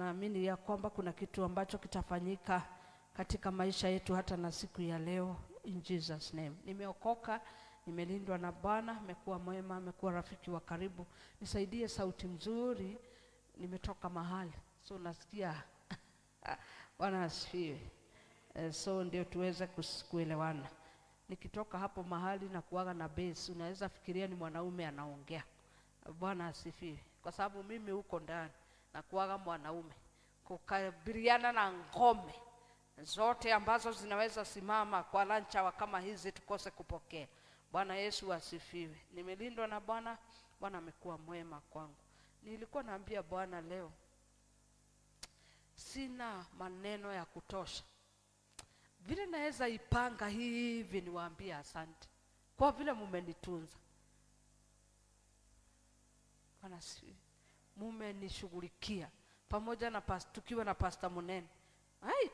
Naamini ya kwamba kuna kitu ambacho kitafanyika katika maisha yetu hata na siku ya leo, in Jesus name. Nimeokoka, nimelindwa na Bwana, amekuwa mwema, amekuwa rafiki wa karibu. Nisaidie sauti mzuri, nimetoka mahali. So nasikia Bwana asifiwe. So ndio tuweze kuelewana. Nikitoka hapo mahali na kuaga na bass, unaweza fikiria ni mwanaume anaongea. Bwana asifiwe. Kwa sababu mimi huko ndani na kuaga mwanaume kukabiliana na ngome zote ambazo zinaweza simama kwa lancha kama hizi tukose kupokea. Bwana Yesu asifiwe. Nimelindwa na Bwana, Bwana amekuwa mwema kwangu. Nilikuwa naambia Bwana leo, sina maneno ya kutosha. Vile naweza ipanga hivi niwaambie asante kwa vile mmenitunza. Bwana asifiwe. Mmenishughulikia pamoja na tukiwa na Pastor Munene.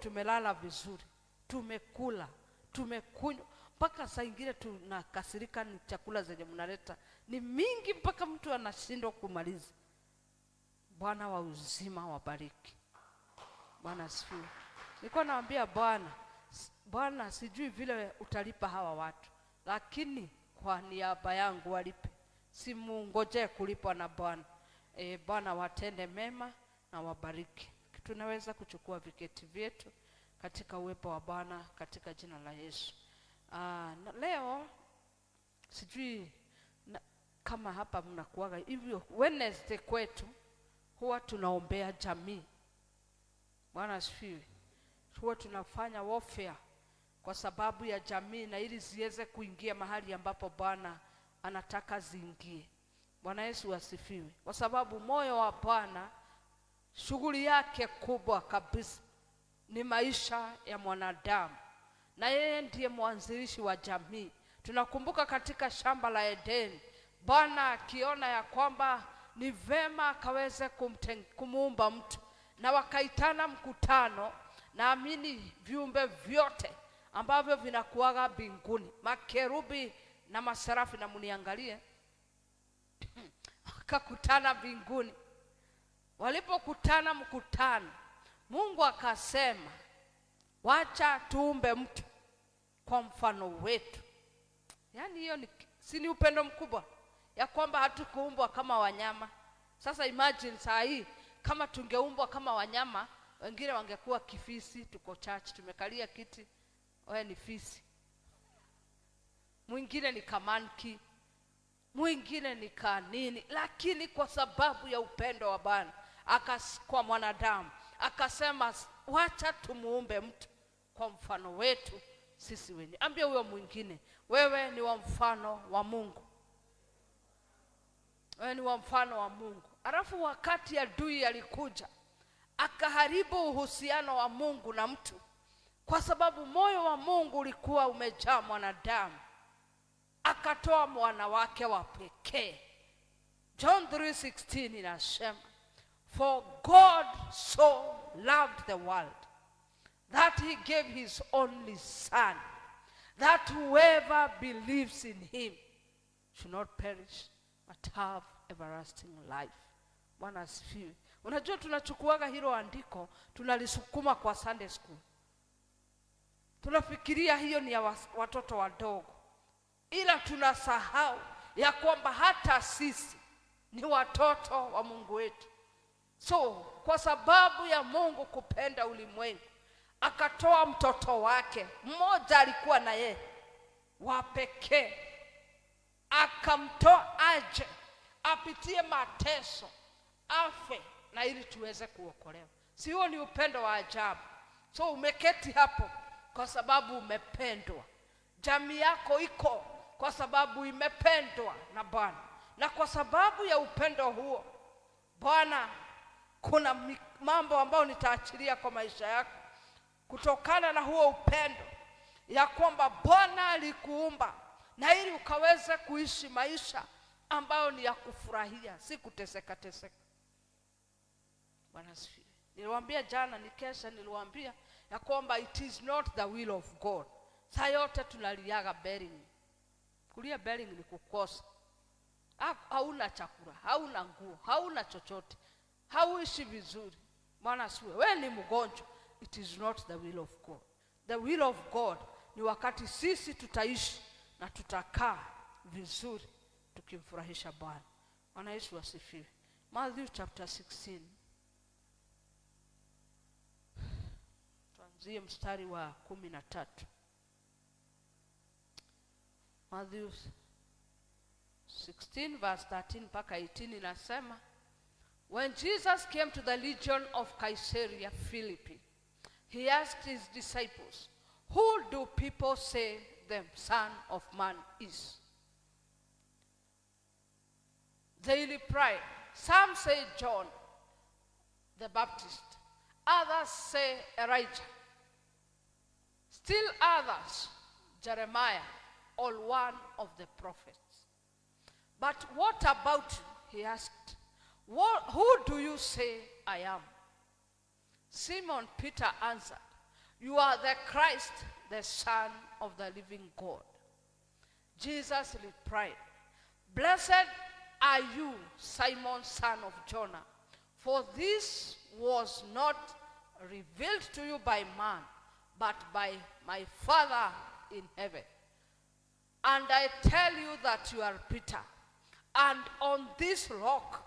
Tumelala vizuri, tumekula, tumekunywa, mpaka saa ingine tunakasirika ni chakula zenye mnaleta ni mingi mpaka mtu anashindwa kumaliza. Bwana wa uzima wabariki. Bwana asifiwe. Nilikuwa naambia Bwana sijui vile utalipa hawa watu, lakini kwa niaba yangu walipe. Simungoje kulipwa na Bwana. Bwana watende mema na wabariki. Tunaweza kuchukua viketi vyetu katika uwepo wa Bwana katika jina la Yesu. Leo sijui kama hapa mnakuaga hivyo. Wednesday kwetu huwa tunaombea jamii. Bwana asifiwe. Huwa tunafanya warfare kwa sababu ya jamii na ili ziweze kuingia mahali ambapo Bwana anataka ziingie. Bwana Yesu asifiwe. Kwa sababu moyo wa Bwana, shughuli yake kubwa kabisa ni maisha ya mwanadamu, na yeye ndiye mwanzilishi wa jamii. Tunakumbuka katika shamba la Edeni, Bwana akiona ya kwamba ni vema akaweze kumuumba mtu, na wakaitana mkutano. Naamini viumbe vyote ambavyo vinakuaga mbinguni, makerubi na maserafi, na muniangalie wakakutana mbinguni. Walipokutana mkutano, Mungu akasema, wacha tuumbe mtu kwa mfano wetu. Yaani hiyo si upendo mkubwa ya kwamba hatukuumbwa kama wanyama. Sasa imagine saa hii kama tungeumbwa kama wanyama, wengine wangekuwa kifisi. Tuko church tumekalia kiti, wewe ni fisi, mwingine ni kamanki, mwingine ni kanini. Lakini kwa sababu ya upendo wa Bwana kwa mwanadamu akasema, wacha tumuumbe mtu kwa mfano wetu sisi wenyewe. Ambia huyo mwingine, wewe ni wa mfano wa Mungu. Wewe ni wa mfano wa Mungu. Alafu wakati adui alikuja akaharibu uhusiano wa Mungu na mtu, kwa sababu moyo wa Mungu ulikuwa umejaa mwanadamu, akatoa mwana wake wa pekee. John 3:16 inasema, for God so loved the world that he gave his only son, that whoever believes in him should not perish but have everlasting life. Bwana asifiwe. Unajua tunachukuaga hilo andiko tunalisukuma kwa Sunday school. Tunafikiria hiyo ni ya watoto wadogo, ila tunasahau ya kwamba hata sisi ni watoto wa Mungu wetu. So kwa sababu ya Mungu kupenda ulimwengu, akatoa mtoto wake mmoja, alikuwa na yeye wa pekee, akamtoa aje apitie mateso, afe, na ili tuweze kuokolewa. Si huo ni upendo wa ajabu? So umeketi hapo kwa sababu umependwa. Jamii yako iko kwa sababu imependwa na Bwana, na kwa sababu ya upendo huo Bwana, kuna mambo ambayo nitaachilia kwa maisha yako kutokana na huo upendo, ya kwamba Bwana alikuumba na ili ukaweze kuishi maisha ambayo ni ya kufurahia, si kuteseka teseka. Bwana asifiwe. Niliwaambia jana nikesha, niliwaambia ya kwamba it is not the will of God. Saa yote tunaliaga bearing. Kulia bearing ni kukosa. Hauna chakula, hauna nguo, hauna chochote, hauishi vizuri. Bwana asiwe, wewe ni mgonjwa. It is not the will of God. The will of God ni wakati sisi tutaishi na tutakaa vizuri tukimfurahisha Bwana. Bwana Yesu asifiwe. Matthew chapter 16. Tuanzie mstari wa 13. Matthew 16 verse 13 mpaka 18 inasema, when Jesus came to the region of Caesarea Philippi, he asked his disciples, who do people say the Son of Man is? They replied, some say John the Baptist, others say Elijah, still others Jeremiah, or one of the prophets. But what about you? He asked, who do you say I am? Simon Peter answered, you are the Christ, the Son of the living God. Jesus replied, blessed are you, Simon, son of Jonah, for this was not revealed to you by man, but by my Father in heaven. And I tell you that you are Peter, and on this rock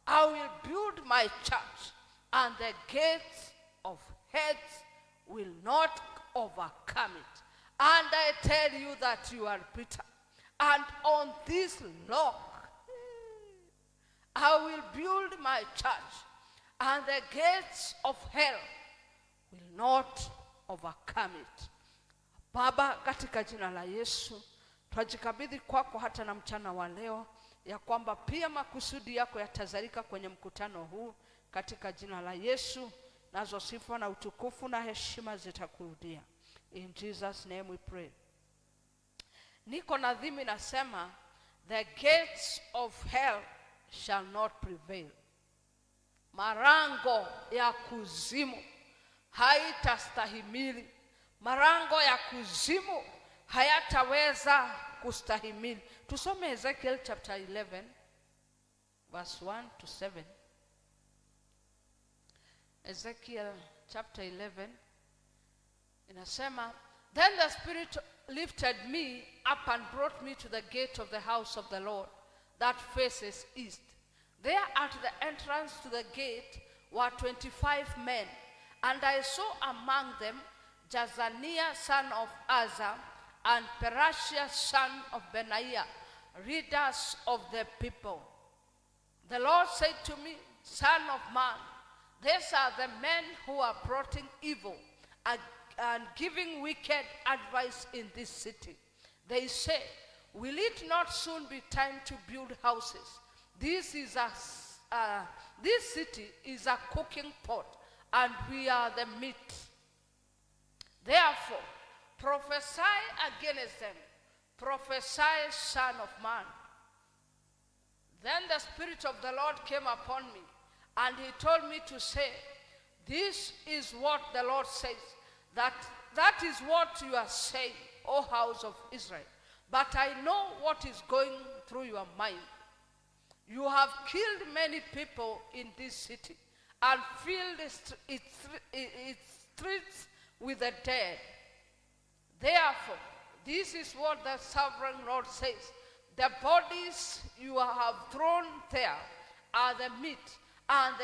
I will build my church, and the gates of hell will not overcome it. And I tell you that you are Peter, and on this rock I will build my church, and the gates of hell will not overcome it. Baba, katika jina la Yesu, twajikabidhi kwako hata na mchana wa leo, ya kwamba pia makusudi yako yatazalika kwenye mkutano huu katika jina la Yesu, nazo sifa na utukufu na heshima zitakurudia. In Jesus name we pray. Niko na dhimi nasema, the gates of hell shall not prevail. Marango ya kuzimu haitastahimili. Marango ya kuzimu hayataweza kustahimili. Tusome Ezekiel chapter 11 verse 1 to 7. Ezekiel chapter 11 inasema, then the Spirit lifted me up and brought me to the gate of the house of the Lord that faces east. There at the entrance to the gate were 25 men, and I saw among them Jazaniah son of Azza and Perashia son of Benaiah, readers of the people. The Lord said to me, son of man, these are the men who are plotting evil and giving wicked advice in this city. They say, will it not soon be time to build houses? This city is a cooking pot, and we are the meat. Therefore, prophesy against them. Prophesy, son of man. Then the Spirit of the Lord came upon me, and he told me to say, this is what the Lord says, that is what you are saying, O house of Israel. But I know what is going through your mind. You have killed many people in this city and filled its streets with the dead. Therefore, this is what the sovereign Lord says. The bodies you have thrown there are the meat, and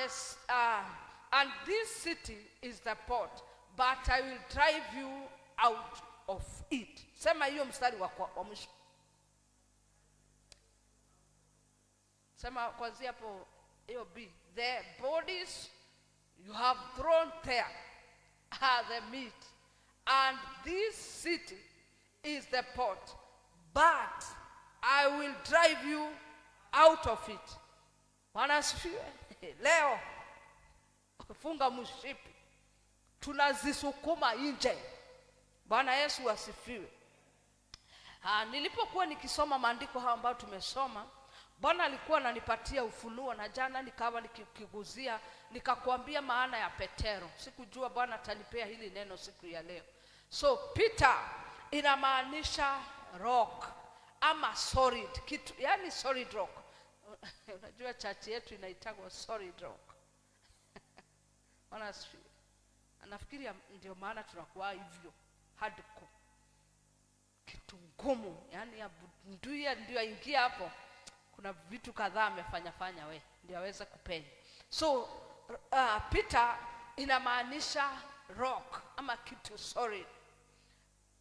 this city is the pot, but I will drive you out of it. Sema hiyo mstari wa mwisho. Sema kwanzia hapo hiyo B. The bodies you have thrown there are the meat, and this city is the pot, but I will drive you out of it. Bwana asifiwe. Leo funga mshipi, tunazisukuma nje. Bwana Yesu asifiwe. Nilipokuwa nikisoma maandiko haya ambayo tumesoma, Bwana alikuwa ananipatia ufunuo, na jana nikawa nikikuguzia, nikakwambia maana ya Petero. Sikujua Bwana atanipea hili neno siku ya leo. So Peter inamaanisha rock ama solid kitu, yani solid rock. Unajua church yetu inaitagwa solid rock. Anafikiri ndio maana tunakuwa hivyo hardcore, kitu ngumu. Yani ndio aingia hapo, kuna vitu kadhaa amefanya we ndio aweze kupenya. So Peter inamaanisha rock ama kitu solid.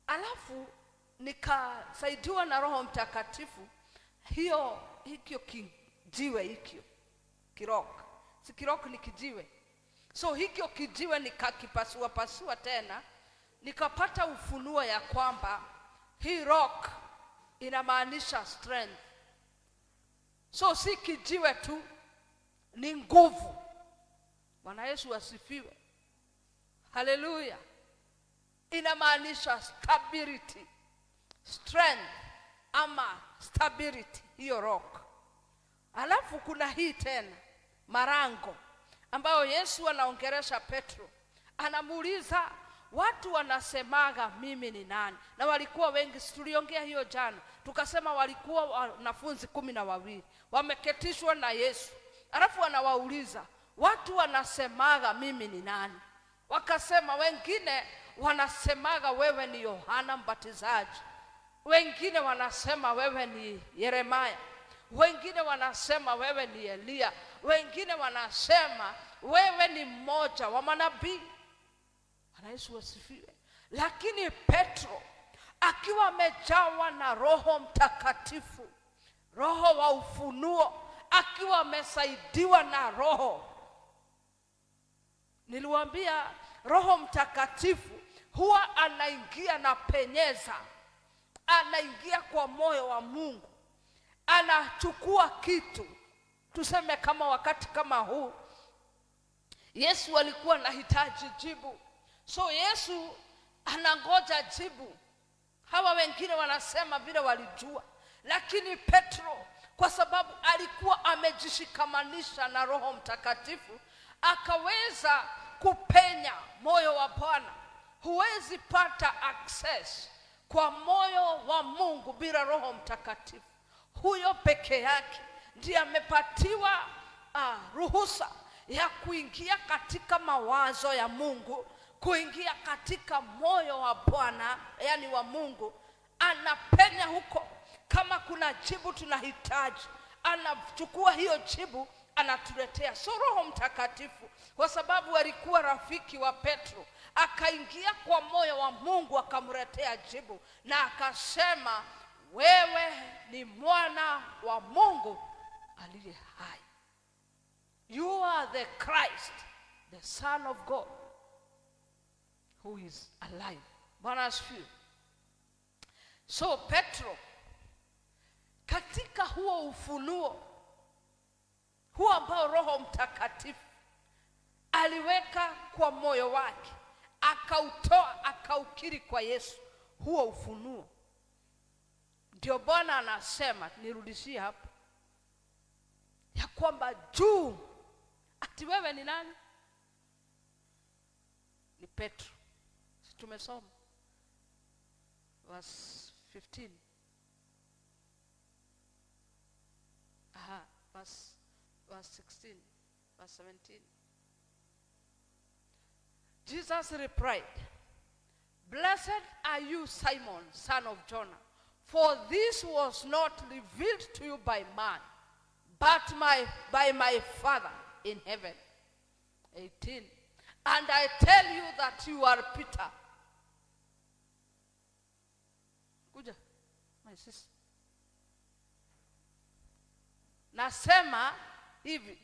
Alafu nikasaidiwa na Roho Mtakatifu hikyo kijiwe, hikyo kirok, si kirok ni kijiwe. So hikyo kijiwe nikakipasua tena, nikapata ufunuo ya kwamba hii rock inamaanisha strength. So si kijiwe tu, ni nguvu. Bwana Yesu asifiwe. Haleluya. Inamaanisha stability, strength ama stability, hiyo rock. Alafu kuna hii tena marango, ambayo Yesu anaongelesha Petro. Anamuuliza, watu wanasemaga mimi ni nani? Na walikuwa wengi, tuliongea hiyo jana. Tukasema walikuwa wanafunzi 12 wameketishwa na Yesu. Alafu anawauliza, watu wanasemaga mimi ni nani? Wakasema, wengine wanasemaga wewe ni Yohana Mbatizaji, wengine wanasema wewe ni Yeremia, wengine wanasema wewe ni Elia, wengine wanasema wewe ni mmoja wa manabii. Bwana Yesu asifiwe. Lakini Petro akiwa amejawa na Roho Mtakatifu, roho wa ufunuo, akiwa amesaidiwa na Roho. Niliwaambia Roho Mtakatifu huwa anaingia na penyeza, anaingia kwa moyo wa Mungu, anachukua kitu. Tuseme kama wakati kama huu Yesu alikuwa anahitaji jibu, so Yesu anangoja jibu. Hawa wengine wanasema vile walijua, lakini Petro kwa sababu alikuwa amejishikamanisha na Roho Mtakatifu, akaweza kupenya moyo wa Bwana. Huwezi pata access kwa moyo wa Mungu bila Roho Mtakatifu. Huyo peke yake ndiye amepatiwa ruhusa ya kuingia katika mawazo ya Mungu, kuingia katika moyo wa Bwana, yani wa Mungu. Anapenya huko. Kama kuna jibu tunahitaji, anachukua hiyo jibu, anatuletea. So Roho Mtakatifu kwa sababu alikuwa rafiki wa Petro, akaingia kwa moyo wa Mungu, akamletea jibu na akasema, wewe ni mwana wa Mungu aliye hai. You are the Christ, the Son of God, who is alive. Bwana asifiwe. So Petro katika huo ufunuo huo ambao Roho Mtakatifu aliweka kwa moyo wake, akautoa, akaukiri kwa Yesu, huo ufunuo, ndio Bwana anasema, nirudishie hapo, ya kwamba juu ati wewe ni nani? Ni Petro. Si tumesoma verse 15. Verse 16, verse 17. Jesus replied, blessed are you, Simon, son of Jonah, for this was not revealed to you by man, but by my Father in heaven. 18. And I tell you that you are Peter. Kuja, my sister. Nasema hivi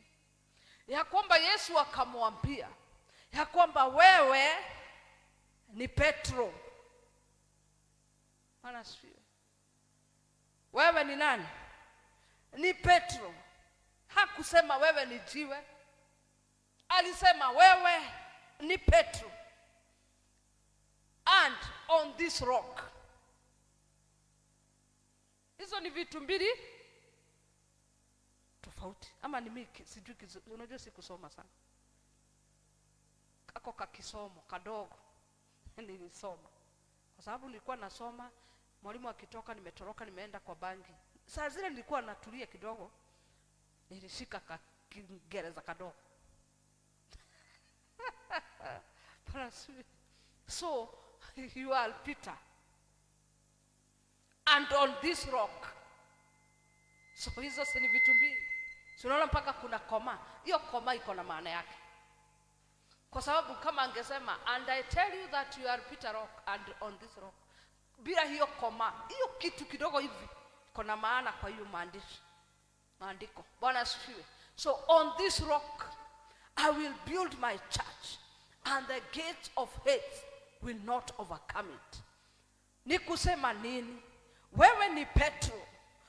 ya kwamba Yesu akamwambia ya kwamba wewe ni Petro. Anasifiwe. Wewe ni nani? Ni Petro. Hakusema wewe ni jiwe, alisema wewe ni Petro. And on this rock. Hizo ni vitu mbili tofauti. Ama ni mimi sijui, unajua sikusoma sana. Kako kakisomo kadogo nilisoma. Kwa sababu nilikuwa nasoma, mwalimu akitoka nimetoroka nimeenda kwa bangi. Saa zile nilikuwa natulia kidogo, nilishika Kiingereza kadogo. asifiwe. So you are Peter, and on this rock. So hizo si ni vitu mbili. Unaona mpaka kuna koma. Hiyo koma iko na maana yake. Kwa sababu kama angesema and I tell you that you are Peter rock and on this rock, bila hiyo koma, hiyo kitu kidogo hivi iko na maana kwa hiyo maandiko. Bwana asifiwe. So on this rock I will build my church, and the gates of hate will not overcome it. Ni kusema nini? Wewe ni Petro.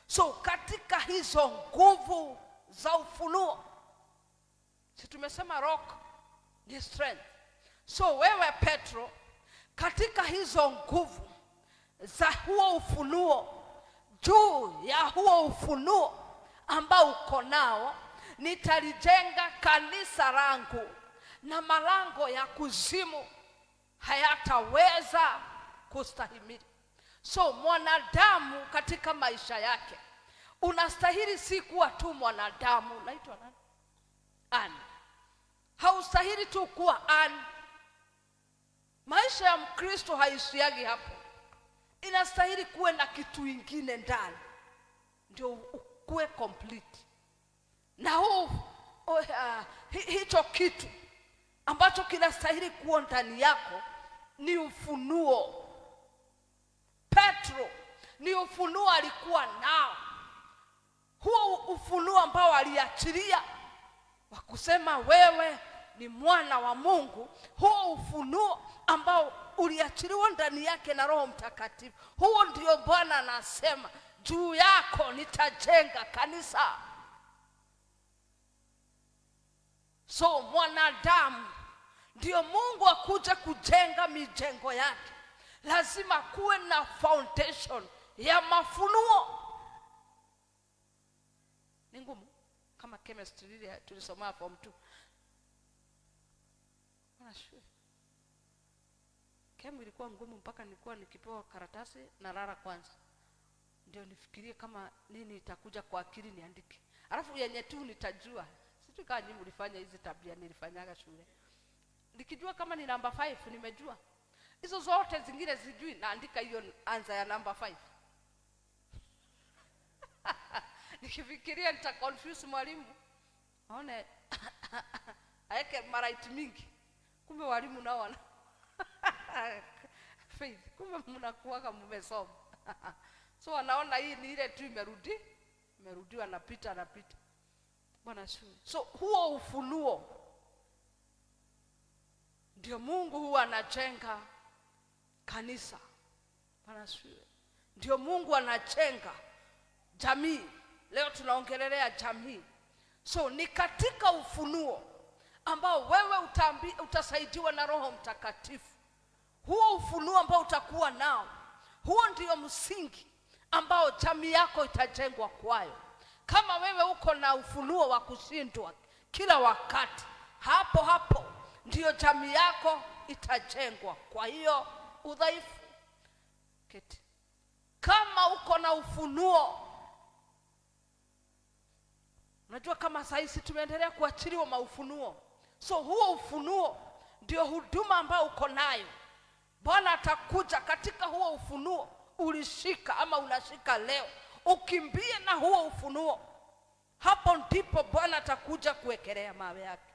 So katika hizo nguvu za ufunuo, si tumesema rock ni strength. So wewe Petro, katika hizo nguvu za huo ufunuo, juu ya huo ufunuo ambao uko nao, nitalijenga kanisa langu, na malango ya kuzimu hayataweza kustahimili. So mwanadamu katika maisha yake unastahili si kuwa tu mwanadamu. Unaitwa nani? Ani. Haustahili tu kuwa ani. Maisha ya Mkristo haishiagi hapo. Inastahili kuwe na kitu kingine ndani, ndio ukuwe complete. Na hicho kitu ambacho kinastahili kuwa ndani yako ni ufunuo. Petro ni ufunuo alikuwa nao. Huo ufunuo ambao aliachilia wa kusema wewe ni mwana wa Mungu, huo ufunuo ambao uliachiliwa ndani yake na Roho Mtakatifu, huo ndio Bwana anasema juu yako nitajenga kanisa. So mwanadamu ndio Mungu akuja kujenga mijengo yake, lazima kuwe na foundation ya mafunuo. Ni ngumu kama chemistry ile tulisoma form 2. Unashua kemu ilikuwa ngumu mpaka nilikuwa nikipewa karatasi na rara kwanza ndio nifikirie kama nini itakuja kwa akili niandike, alafu yenye tu nitajua. Sisi kama nyinyi mlifanya hizi tabia nilifanyaga shule, nikijua kama ni number 5 nimejua. Hizo zote zingine sijui, naandika hiyo anza ya number 5. Nikifikiria nita confuse mwalimu aone aeke maraiti mingi, kumbe walimu nao wana faith, kumbe mnakuwa kama mmesoma. So anaona hii ni ile tu imerudiwa napita. Bwana shule. So huo ufunuo ndio Mungu huwa anajenga kanisa. Bwana shule. Ndio Mungu anajenga jamii. Leo tunaongelelea jamii. So ni katika ufunuo ambao wewe utasaidiwa na Roho Mtakatifu. Huo ufunuo ambao utakuwa nao, huo ndio msingi ambao jamii yako itajengwa kwayo. Kama wewe uko na ufunuo wa kushindwa kila wakati, hapo ndio jamii yako itajengwa kwa hiyo udhaifu. Keti. Kama uko na ufunuo, unajua kama sasa tumeendelea kuachiliwa maufunuo. So huo ufunuo ndio huduma ambao uko nayo. Bwana atakuja katika huo ufunuo ulishika ama unashika leo. Ukimbie na huo ufunuo. Hapo ndipo Bwana atakuja kuwekelea mawe yake.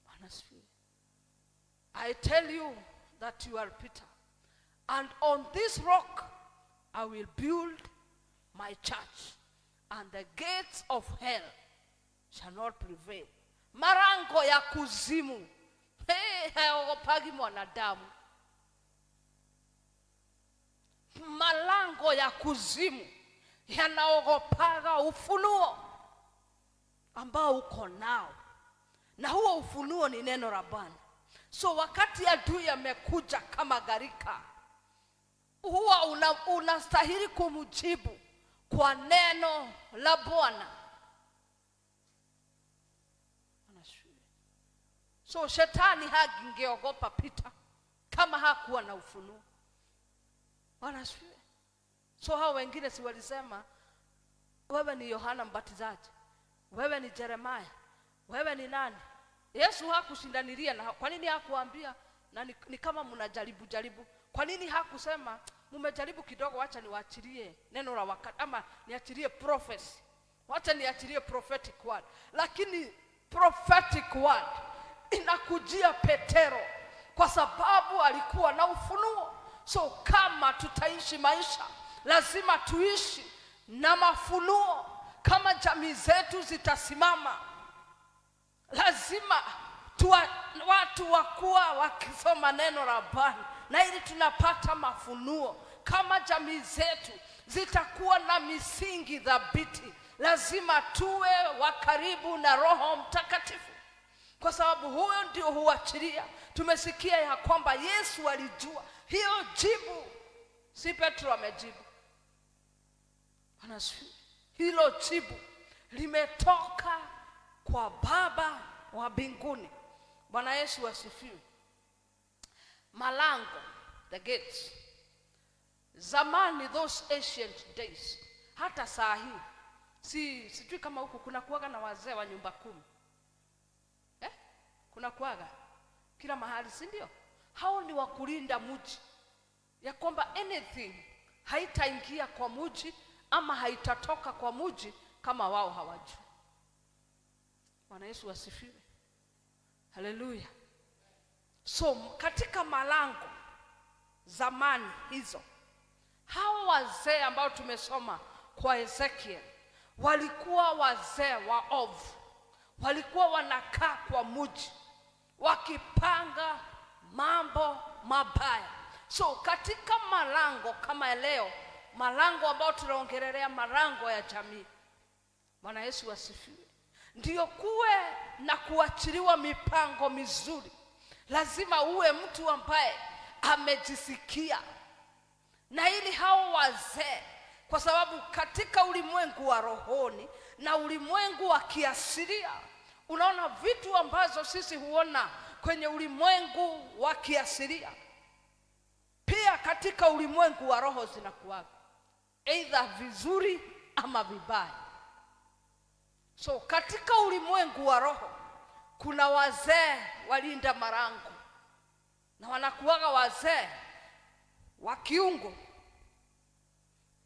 Bwana asifiwe. I tell you that you are Peter, and on this rock I will build my church, and the gates of hell shall not prevail. Marango ya kuzimu hayaogopagi mwanadamu. Malango ya kuzimu yanaogopaga ufunuo ambao uko nao, na huo ufunuo ni neno la Bwana. So wakati adui amekuja kama gharika, huwa unastahili kumjibu kwa neno la Bwana. So shetani hangeogopa Peter kama hakuwa na ufunuo. Wanashwe. So hao wengine si walisema wewe ni Yohana Mbatizaji, wewe ni Jeremiah, wewe ni nani? Yesu hakushindanilia, na kwa nini hakuambia na ni kama mnajaribu? Kwa nini hakusema mmejaribu kidogo, acha niwaachilie neno la wakati, ama niachilie prophecy, acha niachilie prophetic word? Lakini prophetic word inakujia Petero kwa sababu alikuwa na ufunuo. So kama tutaishi maisha, lazima tuishi na mafunuo. Kama jamii zetu zitasimama, lazima watu wakuwa wakisoma neno la Bwana, na ili tunapata mafunuo. Kama jamii zetu zitakuwa na misingi thabiti, lazima tuwe wa karibu na Roho Mtakatifu, kwa sababu huyo ndio huachilia. Tumesikia ya kwamba Yesu alijua hiyo jibu, si Petro amejibu. Hilo jibu limetoka kwa Baba wa mbinguni. Bwana Yesu asifiwe. Malango, the gates. Zamani, those ancient days, hata saa hii, sijui kama huku kuna kuaga na wazee wa nyumba 10. Kuna kuaga kila mahali, si ndio? Hao ni wa kulinda mji, ya kwamba anything haitaingia kwa mji ama haitatoka kwa mji kama wao hawajui. Bwana Yesu asifiwe. Haleluya. So katika malango zamani hizo, hao wazee ambao tumesoma kwa Ezekiel walikuwa wazee waovu. Walikuwa wanakaa kwa mji wakipanga mambo mabaya. So katika malango kama leo, malango ambao tunaongelea malango ya jamii, Bwana Yesu asifiwe, ndio kuwe na kuachiliwa mipango mizuri. Lazima uwe mtu ambaye amejisikia na ili hao wazee, kwa sababu katika ulimwengu wa rohoni na ulimwengu wa kiasilia, unaona vitu ambazo sisi huona kwenye ulimwengu wa kiasilia, pia katika ulimwengu wa roho zinakuwa either vizuri ama vibaya. So katika ulimwengu wa roho kuna wazee walinda malango, na wanakuwaga wazee wa kiungo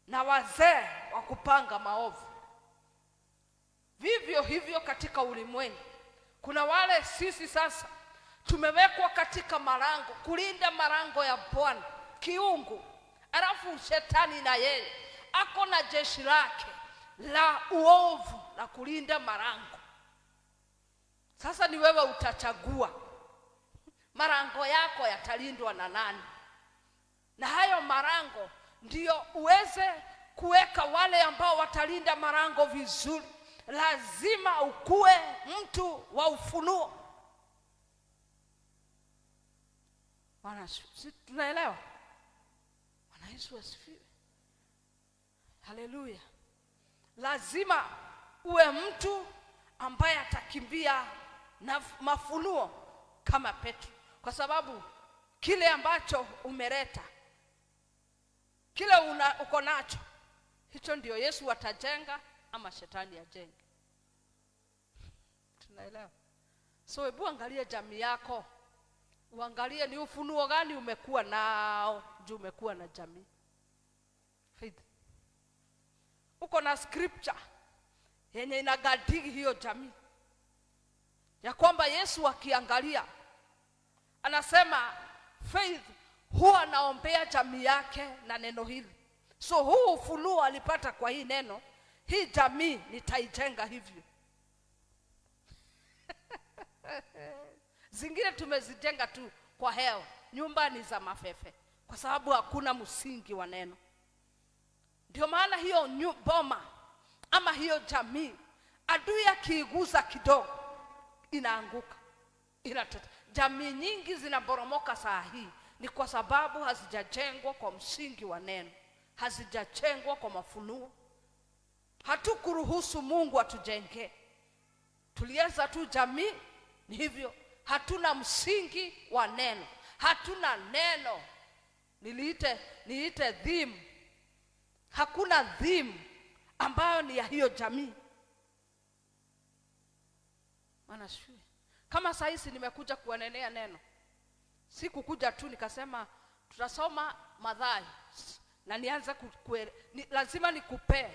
na wazee wa kupanga maovu. Vivyo hivyo katika ulimwengu kuna wale sisi sasa tumewekwa katika malango, kulinda malango ya Bwana kiungu. Alafu shetani na yeye ako na jeshi lake la uovu la kulinda malango. Sasa ni wewe utachagua malango yako yatalindwa na nani, na hayo malango ndio uweze kuweka wale ambao watalinda malango vizuri. Lazima ukue mtu wa ufunuo. Bwana, si tunaelewa? Bwana Yesu asifiwe. Haleluya. Lazima uwe mtu ambaye atakimbia na mafunuo kama Petro, kwa sababu kile ambacho umeleta, kile uko nacho, hicho ndio Yesu atajenga ama shetani ajenge. Tunaelewa? So hebu angalia jamii yako, uangalie ni ufunuo gani umekuwa nao, juu umekuwa na jamii. Faith. Uko na scripture yenye inagadigi hiyo jamii, ya kwamba Yesu akiangalia anasema Faith huwa anaombea jamii yake na neno hili. So huu ufunuo alipata kwa hii neno, hii jamii nitaijenga hivyo. Zingine tumezijenga tu kwa hewa, nyumba ni za mafefe, kwa sababu hakuna msingi wa neno. Ndio maana hiyo boma ama hiyo jamii, adui akiiguza kidogo inaanguka, inatata. Jamii nyingi zinaboromoka saa hii ni kwa sababu hazijajengwa kwa msingi wa neno, hazijajengwa kwa mafunuo. Hatukuruhusu Mungu atujenge. Tulianza tu jamii ni hivyo, hatuna msingi wa neno, hatuna neno. Niite theme. Hakuna theme ambayo ni ya hiyo jamii. Maana Kama saisi nimekuja kuwanenea neno, sikukuja tu nikasema tutasoma Mathayo na nianze lazima nikupee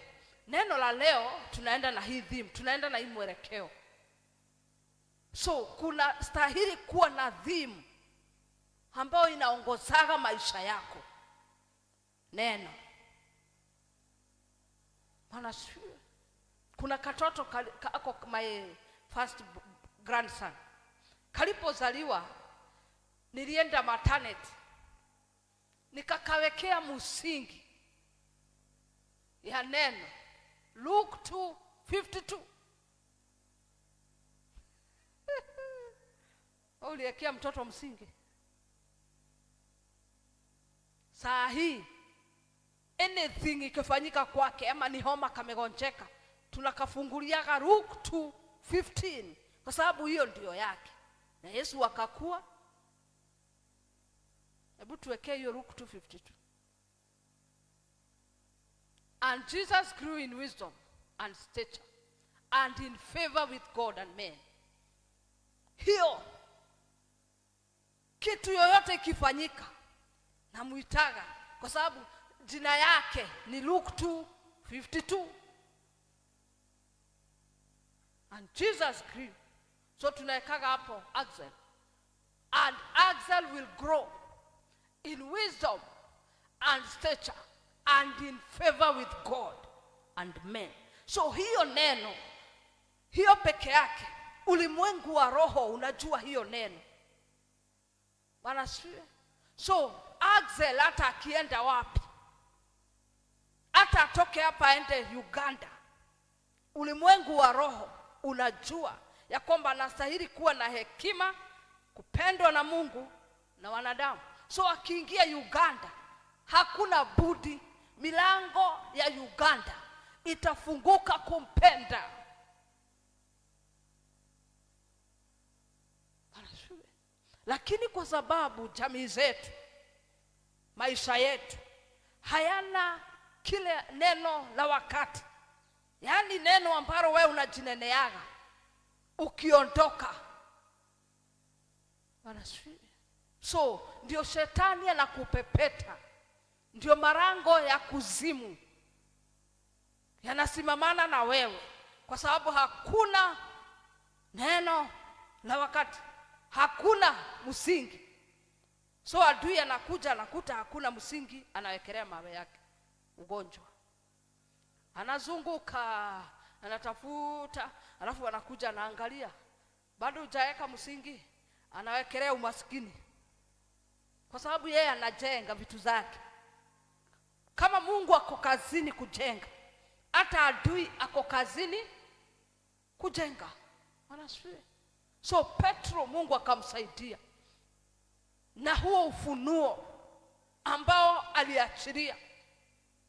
neno la leo. Tunaenda na hii theme, tunaenda na hii mwelekeo. So kuna stahili kuwa na theme ambayo inaongozaga maisha yako. Neno. Manasiwe. Kuna katoto kako, my first grandson. Kalipozaliwa nilienda maternity, nikakawekea msingi ya neno Luke 2:52. Uliwekea mtoto msingi. Saa hii anything ikifanyika kwake, ama ni homa kamegonjeka, tunakafunguliaga Luke 2:15, kwa sababu hiyo ndio yake. Na Yesu akakuwa. Hebu tuwekee hiyo Luke 2:52. And Jesus grew in wisdom and stature and in favor with God and men. Hiyo kitu yoyote ikifanyika namuitaga, kwa sababu jina yake ni Luke 2:52. And Jesus grew. So tunawekaga hapo Axel. And Axel will grow in wisdom and stature and in favor with God and men. So hiyo neno, hiyo peke yake, ulimwengu wa roho unajua hiyo neno. Bwana siwe. So Axel hata akienda wapi, hata atoke hapa aende Uganda, ulimwengu wa roho unajua ya kwamba anastahili kuwa na hekima, kupendwa na Mungu na wanadamu. So akiingia Uganda, hakuna budi milango ya Uganda itafunguka kumpenda. Lakini kwa sababu jamii zetu, maisha yetu hayana kile neno la wakati, yani neno ambalo wewe unajineneaga ukiondoka. So ndio shetani anakupepeta, ndio marango ya kuzimu yanasimamana na wewe, kwa sababu hakuna neno la wakati, hakuna msingi. So adui anakuja, anakuta hakuna msingi, anawekelea mawe yake. Ugonjwa, anazunguka, anatafuta, alafu anakuja anaangalia, bado hujaweka msingi, anawekelea umaskini, kwa sababu yeye anajenga vitu zake. Kama Mungu ako kazini kujenga, hata adui ako kazini kujenga. Anasifiwe. So Petro Mungu akamsaidia na huo ufunuo ambao aliachilia,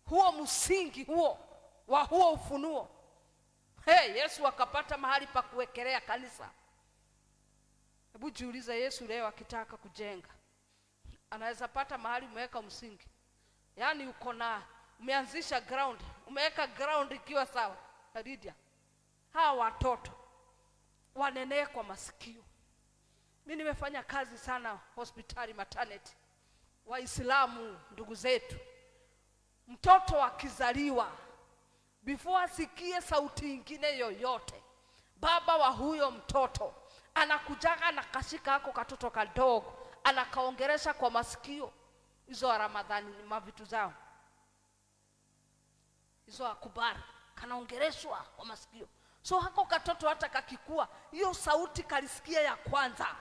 huo msingi huo wa huo ufunuo. Yesu akapata mahali pa kuwekelea kanisa. Hebu jiulize, Yesu leo akitaka kujenga, anaweza pata mahali umeweka msingi? Yani uko na umeanzisha ground, umeweka ground ikiwa sawa. Lydia, hawa watoto wanenee kwa masikio. Mimi nimefanya kazi sana hospitali, maternity, Waislamu ndugu zetu. Mtoto akizaliwa, before asikie sauti nyingine yoyote, baba wa huyo mtoto anakujaga na kashika hako katoto kadogo, anakaongeresha kwa masikio. Hizo wa Ramadhani mavitu zao, hizo akubari, kanaongereshwa kwa masikio. So hako katoto hata kakikua, hiyo sauti kalisikia ya kwanza,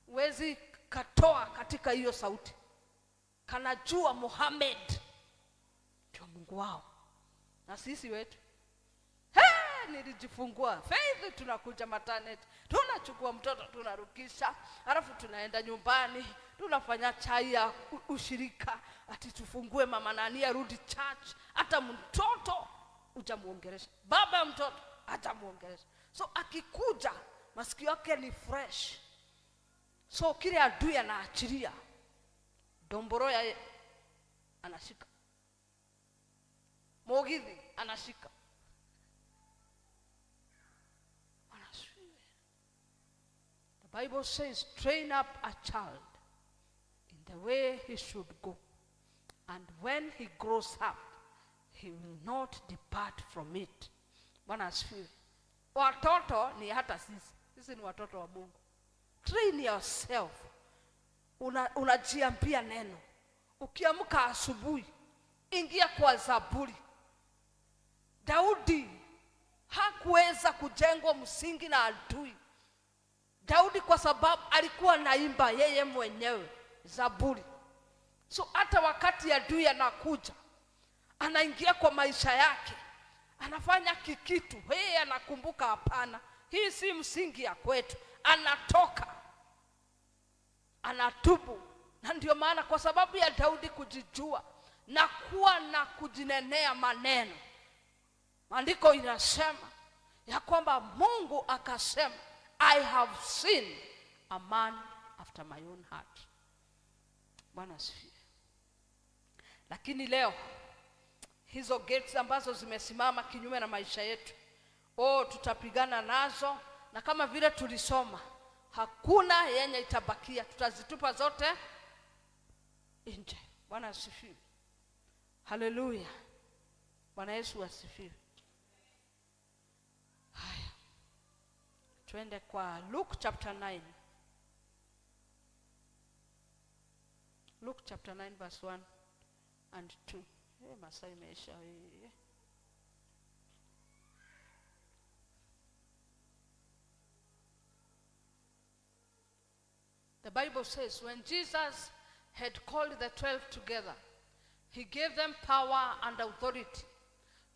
uwezi katoa katika hiyo sauti. Kanajua Muhammad ndio Mungu wao. Na sisi wetu, nilijifungua Faith, tunakuja maternity, tunachukua mtoto tunarukisha, alafu tunaenda nyumbani, tunafanya chai ya ushirika, ati tufungue mama nani arudi church. Hata mtoto hujamuongelesha, baba mtoto hatamuongelesha. So akikuja masikio yake ni fresh. So kile adui anaachilia, domboro ya anashika, Mogithi anashika. Bible says, train up a child in the way he should go, and when he grows up, he will not depart from it. Bwana asifiwe. Watoto ni hata sisi. Sisi ni watoto wa Mungu. Train yourself. Unajiambia neno. Ukiamka asubuhi, ingia kwa Zaburi. Daudi hakuweza kujengwa msingi na adui. Daudi kwa sababu alikuwa naimba yeye mwenyewe Zaburi. So hata wakati adui anakuja, anaingia kwa maisha yake, anafanya kikitu, yeye anakumbuka hapana, hii si msingi ya kwetu. Anatoka, anatubu. Na ndio maana kwa sababu ya Daudi kujijua na kuwa na kujinenea maneno, maandiko inasema ya kwamba Mungu akasema, I have seen a man after my own heart. Bwana asifiwe. Lakini leo hizo gates ambazo zimesimama kinyume na maisha yetu, tutapigana nazo, na kama vile tulisoma, hakuna yenye itabakia, tutazitupa zote nje. Bwana asifiwe. Haleluya. Bwana Yesu asifiwe. Haya, twende kwa Luke chapter 9. Luke chapter 9 verse 1 and 2. Masaa imeisha. The Bible says, when Jesus had called the 12 together, he gave them power and authority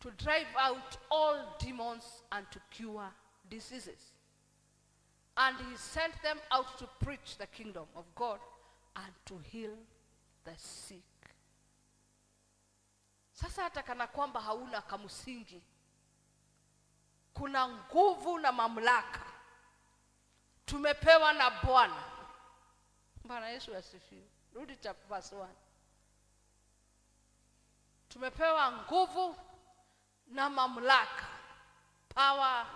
to drive out all demons and to cure diseases. And he sent them out to preach the kingdom of God and to heal the sick. Sasa hata kana kwamba hauna kamsingi, kuna nguvu na mamlaka tumepewa na Bwana. Bwana Yesu asifiwe. Rudi chapter verse 1. Tumepewa nguvu na mamlaka, power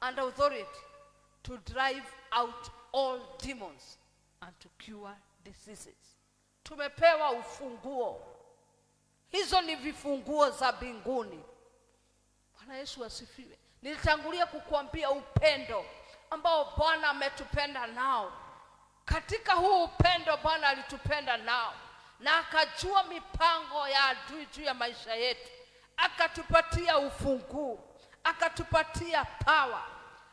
and authority to drive out all demons and to cure diseases. Tumepewa ufunguo. Hizo ni vifunguo za mbinguni. Bwana Yesu asifiwe. Nilitangulia kukuambia upendo ambao Bwana ametupenda nao. Katika huu upendo Bwana alitupenda nao, na akajua mipango ya adui juu ya maisha yetu. Akatupatia ufunguo, akatupatia power,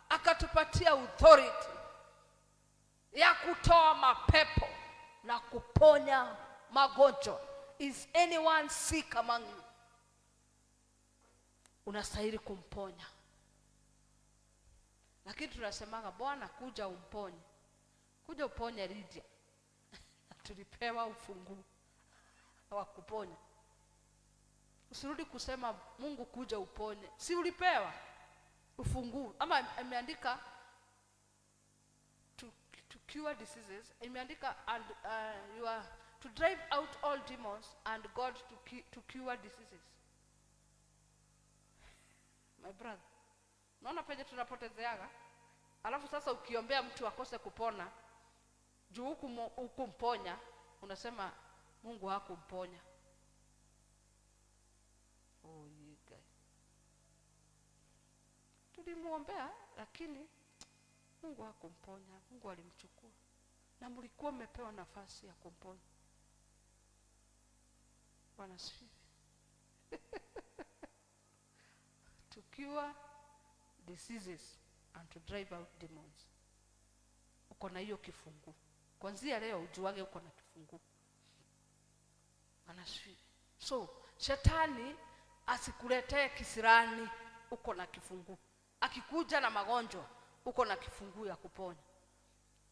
akatupatia authority ya kutoa mapepo na kuponya magonjwa. Is anyone sick among you? Unastahili kumponya. Lakini tunasemaga, Bwana kuja umponye. Kuja uponye Lydia. Tulipewa ufunguo wa kuponya. Usirudi kusema Mungu kuja uponye. Si ulipewa ufunguo? Ama imeandika to cure diseases. Imeandika and you are to drive out all demons and God to cure diseases. My brother, naona penye tunapotezeaga. Alafu sasa ukiombea mtu akose kupona, juu hukumponya, unasema Mungu hakumponya. Tulimuombea lakini Mungu hakumponya. Mungu alimchukua. Na mlikuwa mmepewa nafasi ya kumponya. Bwana asifiwe. To cure diseases and to drive out demons. Uko na hiyo kifungu. Kuanzia leo ujuage uko na kifungu. Bwana asifiwe. So, shetani asikuletee kisirani, uko na kifungu. Akikuja na magonjwa, uko na kifungu ya kuponya.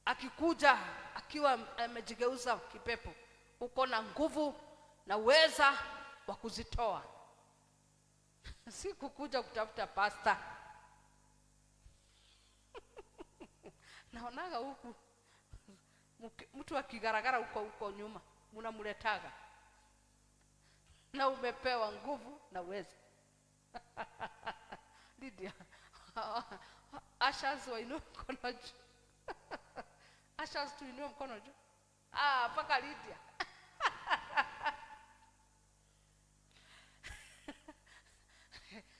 Akikuja akiwa amejigeuza kipepo, uko na nguvu na uweza wa kuzitoa. Si kukuja kutafuta pasta. Naonaga huku mtu akigaragara huko nyuma, mnamletaga. Na umepewa nguvu na uweza. Lydia, ashazo ino kono. Asha tuinue mkono juu. Paka Lydia.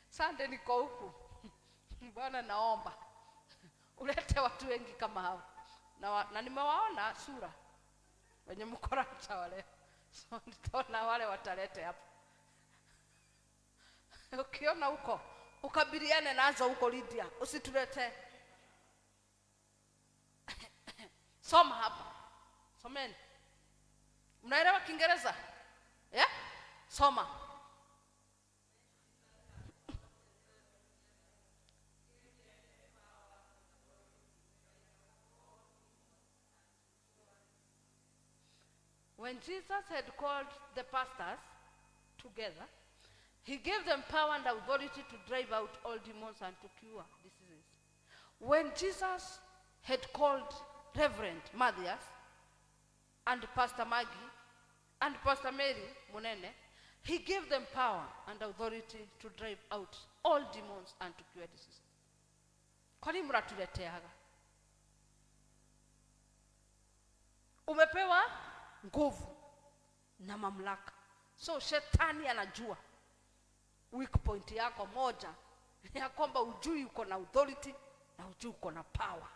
Sande niko huku. Bwana naomba ulete watu wengi kama hao. Na nimewaona sura wenye mkora wale. So nitaona wale watalete hapa. Ukiona huko ukabiliane nazo huko Lydia, usitulete. Soma hapa. Someni. Mnaelewa Kiingereza? Yeah? Soma. When Jesus had called the pastors together, he gave them power and authority to drive out all demons and to cure diseases. When Jesus had called Reverend Matthias and Pastor Maggie and Pastor Mary Munene, he gave them power and authority to drive out all demons and to cure diseases. Kwa nini mnatuleteaga? Umepewa nguvu na mamlaka. So shetani anajua weak point yako moja ya kwamba ujui uko na authority na ujui uko na power.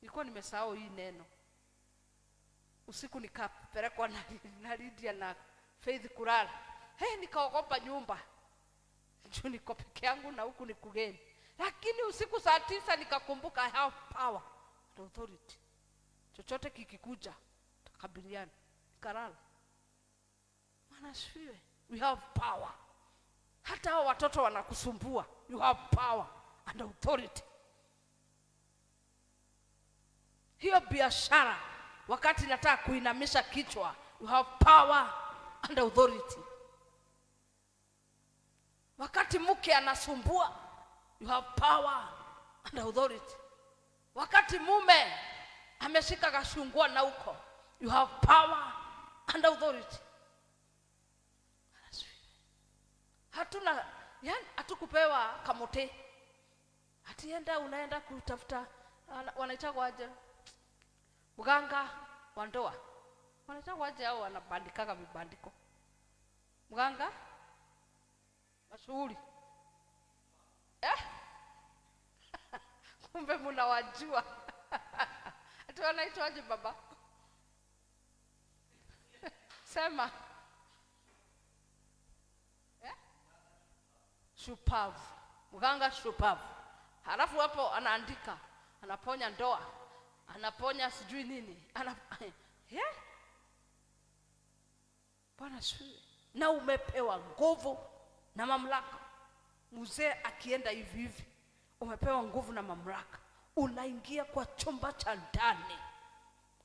Nilikuwa nimesahau hii neno. Usiku nikapelekwa na Lydia na Faith kulala. Nikaogopa nyumba. Juu niko peke yangu na huku ni kugeni. Lakini usiku saa 9 nikakumbuka I have power and authority. Chochote kikikuja tukabiliane. Nikalala. Manasifiwe. We have power. Hata hao watoto wanakusumbua, you have power and authority. Hiyo biashara wakati nataka kuinamisha kichwa, you have power and authority. Wakati mke anasumbua, you have power and authority. Wakati mume ameshika kashungua na uko, you have power and authority. Hatuna, yani hatukupewa kamote. Hatienda unaenda kutafuta wanaita kwaje? Mganga wa ndoa. Wanaita kwaje hao wanabandikaga vibandiko? Mganga mashuhuri. Kumbe mnawajua. Ati wanaitwa aje baba? Sema. Shupavu. Mganga shupavu. Halafu hapo anaandika, anaponya ndoa, anaponya sijui nini. Bwana shule. Na umepewa nguvu na mamlaka. Mzee akienda hivi hivi, umepewa nguvu na mamlaka. Unaingia kwa chumba cha ndani.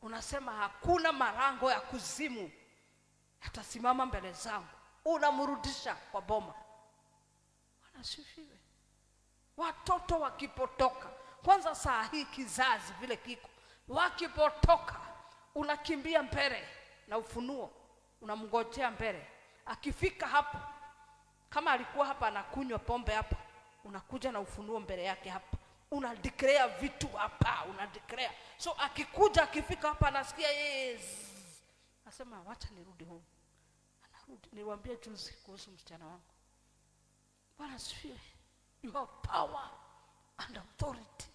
Unasema hakuna malango ya kuzimu yatasimama mbele zangu. Unamrudisha kwa boma. Asifiwe. Watoto wakipotoka, kwanza saa hii kizazi vile kiko, wakipotoka unakimbia mbele na ufunuo, unamngojea mbele. Akifika hapo, kama alikuwa hapa anakunywa pombe hapa, unakuja na ufunuo mbele yake hapa, una declare vitu hapa, una declare. So akikuja, akifika hapa anasikia yes, nasema wacha nirudi home. Anarudi. Niwaambia juzi kuhusu msichana wangu. Bwana asifiwe. You have power and authority.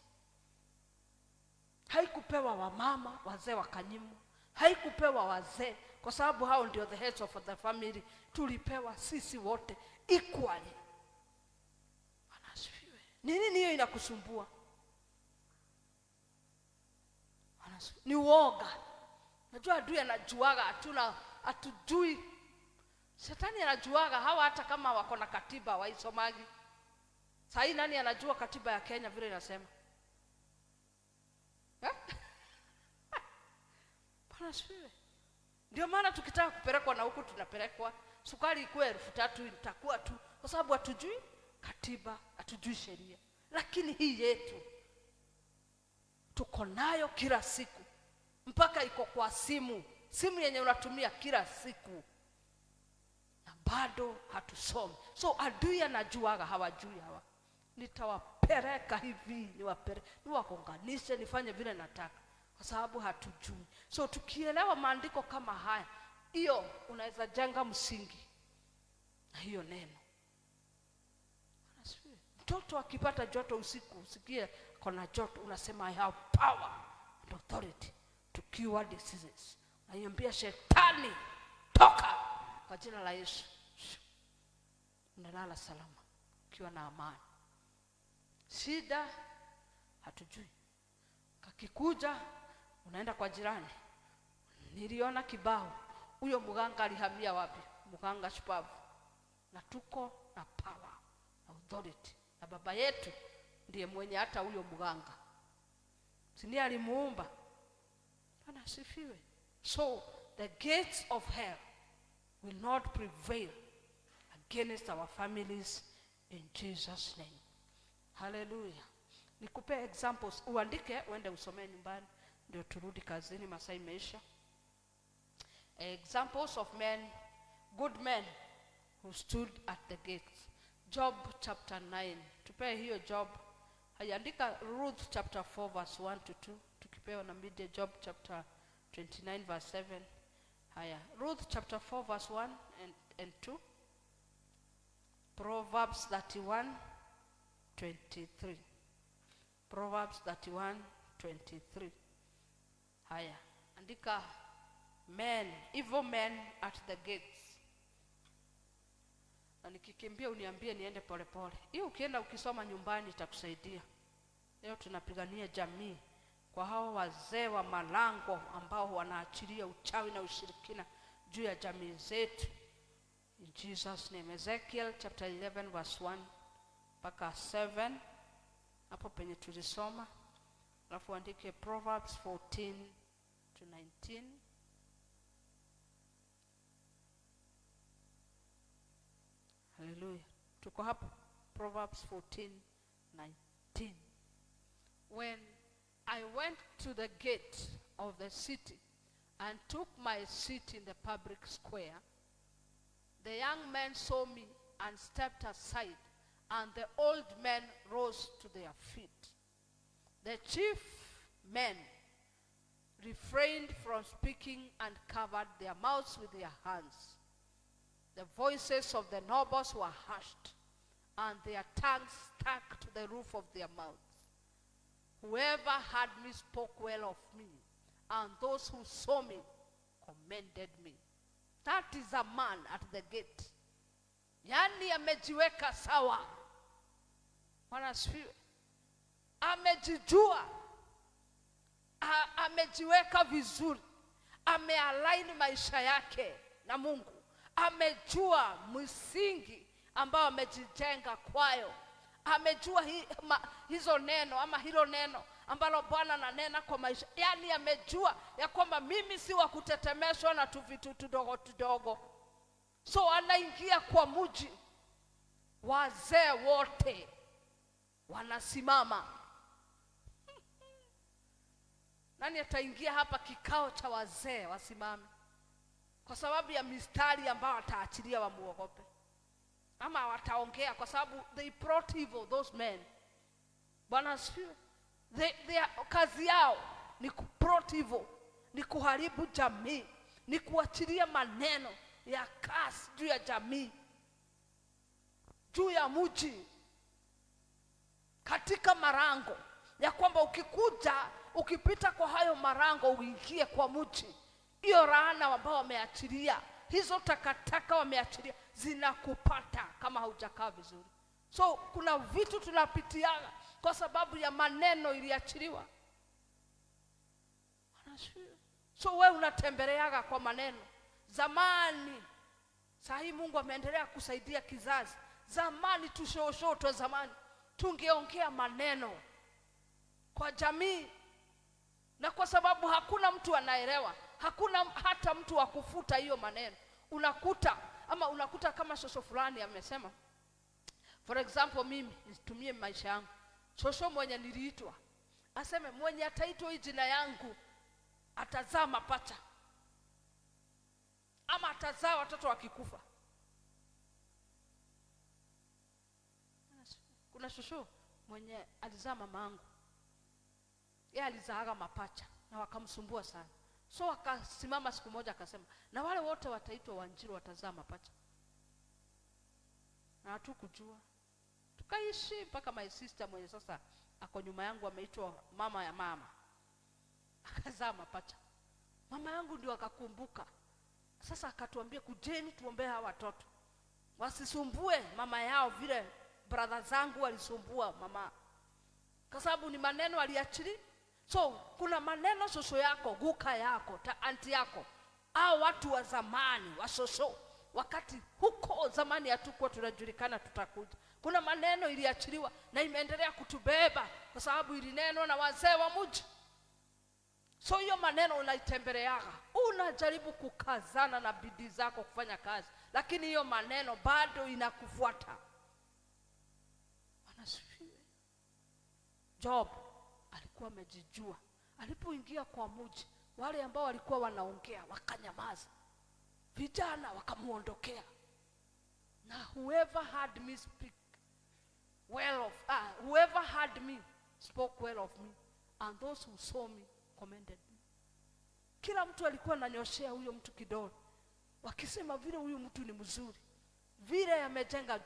Haikupewa wamama, wazee wakanyimu. Haikupewa wazee kwa sababu hao ndio the heads of the family. Tulipewa sisi wote equally. Bwana asifiwe. Nini hiyo inakusumbua? Ni uoga. Najua adui anajuaga, hatujui. Shetani anajuaga hawa hata kama wako na katiba waisomagi. Sasa nani anajua katiba ya Kenya vile inasema? Bwana asifiwe. Ndio maana tukitaka kupelekwa na huku tunapelekwa. Sukari ikuwe 3,000 itakuwa tu kwa sababu hatujui katiba, hatujui sheria. Lakini hii yetu tuko nayo kila siku. Mpaka iko kwa simu yenye unatumia kila siku. Na bado hatusomi. So adui anajuaga hawajui hawa. Nitawapea pereka hivi, niwakonganishe, nifanye vile nataka, kwa sababu hatujui. So tukielewa maandiko kama haya, hiyo unaweza jenga msingi na hiyo neno. Mtoto akipata joto usiku, usikie kuna joto, unasema I have power and authority to cure diseases. Aiambia shetani toka kwa jina la Yesu. Unalala salama ukiwa na amani. Shida hatujui. Kakikuja unaenda kwa jirani, niliona kibao, huyo mganga alihamia wapi? Mganga shupavu. Na tuko na power, authority, na baba yetu ndiye mwenye hata huyo mganga. Sini alimuumba. Bwana asifiwe. So the gates of hell will not prevail against our families in Jesus name. Hallelujah. Nikupe examples, uandike uende usomee nyumbani ndio turudi kazini, masaa imeisha. Examples of men, good men who stood at the gates. Job chapter 9. Tupe hiyo Job. Hayandika Ruth chapter 4 verse 1 to 2. Tukipewa na media Job chapter 29 verse 7. Haya, Ruth chapter 4 verse 1 and 2. Proverbs 31:23. Proverbs 31:23. Haya, andika men, evil men at the gates. Na nikikimbia uniambie niende pole pole. Hiyo ukienda ukisoma nyumbani itakusaidia. Leo tunapigania jamii kwa hao wazee wa malango ambao wanaachilia uchawi na ushirikina juu ya jamii zetu. In Jesus name. Ezekiel chapter 11 verse 1 mpaka 7. Hapo penye tulisoma. Alafu andike Proverbs 14-19. Hallelujah. Tuko hapo Proverbs 14:19. When I went to the gate of the city and took my seat in the public square, the young men saw me and stepped aside, and the old men rose to their feet. The chief men refrained from speaking and covered their mouths with their hands. The voices of the nobles were hushed, and their tongues stuck to the roof of their mouths. Whoever heard me spoke well of me, and those who saw me commended me. That is a man at the gate. Yani amejiweka sawa. Wanasifiwe. Amejijua. Amejiweka vizuri. Amealign maisha yake na Mungu. Amejua msingi ambao amejijenga kwayo. Amejua hizo neno ama hilo neno ambalo Bwana ananena kwa maisha. Yani amejua ya kwamba mimi si wa kutetemeshwa na vitu tudogo tudogo. So anaingia kwa mji. Wazee wote wanasimama. Nani ataingia hapa kikao cha wazee wasimame? Kwa sababu ya mistari ambao ataachilia wamuogope. Ama wataongea kwa sababu they brought evil, those men. Bwana asifiwe. Kazi yao ni brought evil, ni kuharibu jamii, ni kuachilia maneno ya kasi juu ya jamii, juu ya mji, katika marango, ya kwamba ukikuja, ukipita kwa hayo marango uingie kwa mji, hiyo laana ambao wameachilia, hizo takataka wameachilia, zinakupata kama haujakaa vizuri. So kuna vitu tunapitiana kwa sababu ya maneno iliachiliwa. So wewe unatembeleaga kwa maneno. Zamani, sahi Mungu ameendelea kusaidia kizazi. Zamani tushoshoto, zamani tungeongea maneno kwa jamii, na kwa sababu hakuna mtu anaelewa, hakuna hata mtu wa kufuta hiyo maneno. Unakuta kama shosho fulani amesema, for example, mimi nitumie maisha yangu. Shosho mwenye niliitwa aseme mwenye ataitwa jina yangu atazaa mapacha ama atazaa watoto wakikufa. Kuna shosho mwenye alizaa mamangu, yeye alizaaga mapacha na wakamsumbua sana. So akasimama siku moja akasema, na wale wote wataitwa Wanjiru watazaa mapacha. Na hatukujua. Tukaishi mpaka my sister mwenye sasa ako nyuma yangu ameitwa mama ya mama, akazaa mapacha. Mama yangu ndio akakumbuka. Sasa akatuambia, kujeni tuombee hawa watoto wasisumbue mama yao vile brother zangu walisumbua mama, kwa sababu ni maneno aliachili. So kuna maneno shosho yako, guka yako, anti yako, au watu wa zamani wa shosho, wakati huko zamani hatukuwa tunajulikana tutakuja, kuna maneno iliachiliwa na imeendelea kutubeba kwa sababu ilinenwa na wazee wa mji. So hiyo maneno unaitembeleaga, unajaribu kukazana na bidii zako kufanya kazi, lakini hiyo maneno bado inakufuata. Anasifiwe. Job alikuwa amejijua. Alipoingia kwa mji, wale ambao walikuwa wanaongea wakanyamaza, vijana wakamuondokea. Na whoever heard me speak well of whoever heard me spoke well of me, and those who saw me commended me. Kila mtu alikuwa ananyoshea huyo mtu kidole, wakisema vile huyu mtu ni mzuri, vile amejenga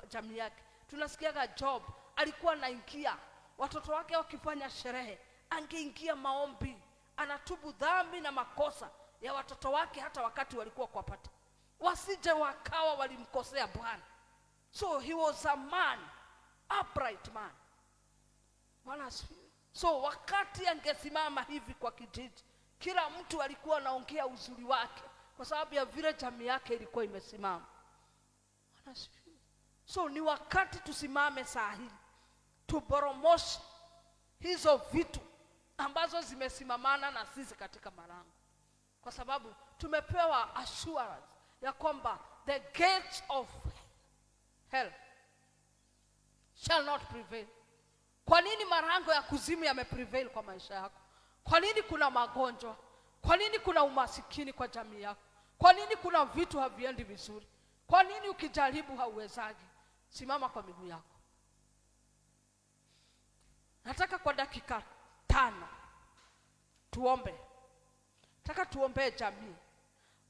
jamii yake. Tunasikiaga Job alikuwa anaingia, watoto wake wakifanya sherehe angeingia maombi, anatubu dhambi na makosa ya watoto wake hata wakati walikuwa kwa pata, wasije wakawa walimkosea Bwana. So he was a man, upright man. So wakati angesimama hivi kwa kijiji, kila mtu alikuwa anaongea uzuri wake kwa sababu ya vile jamii yake ilikuwa imesimama. So ni wakati tusimame saa hii, tuboromoshe hizo vitu ambazo zimesimamana na sisi katika malango, kwa sababu tumepewa assurance ya kwamba the gates of hell shall not prevail. Kwa nini malango ya kuzimu yameprevail kwa maisha yako? Kwa nini kuna magonjwa? Kwa nini kuna umasikini kwa jamii yako? Kwa nini kuna vitu haviendi vizuri? Kwa nini ukijaribu hauwezagi? Simama kwa miguu yako. Nataka kwa dakika 5 tuombe. Nataka tuombe jamii.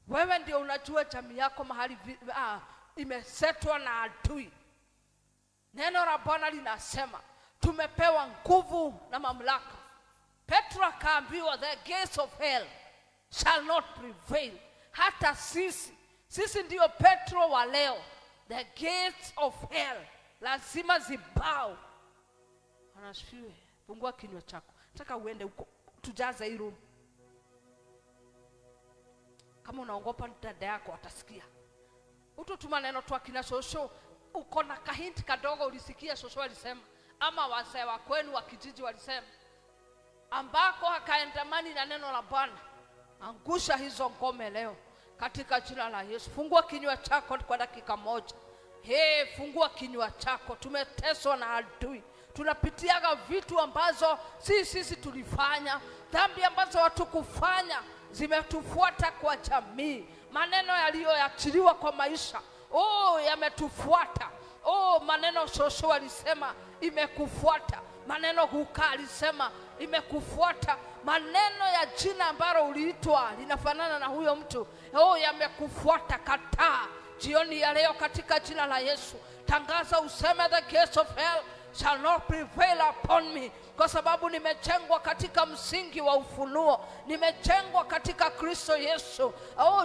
Wewe ndio unajua jamii yako mahali imesetwa na adui. Neno la Bwana linasema tumepewa nguvu na mamlaka. Petro akaambiwa the gates of hell shall not prevail. Hata sisi ndio Petro wa leo. The gates of hell lazima zibao. Anasifiwe. Fungua kinywa chako. Nataka uende huko tujaze hii room. Kama unaogopa dada yako atasikia. Utotuma neno tu akina shosho, uko na kahinti kadogo ulisikia shosho alisema, ama wazee wa kwenu wa kijiji walisema, ambako hakaendamani na neno la Bwana, angusha hizo ngome leo katika jina la Yesu. Fungua kinywa chako kwa dakika 1. Fungua kinywa chako. Tumeteswa na adui. Tunapitiaga vitu ambazo sisi tulifanya, dhambi ambazo hatukufanya zimetufuata kwa jamii. Maneno yaliyoachiliwa kwa maisha, yametufuata. Maneno shosho alisema imekufuata. Maneno huka alisema imekufuata. Maneno ya jina ambalo uliitwa linafanana na huyo mtu, yamekufuata. Kataa jioni ya leo katika jina la Yesu. Tangaza useme the gates of hell shall not prevail upon me, kwa sababu nimejengwa katika msingi wa ufunuo. Nimejengwa katika Kristo Yesu.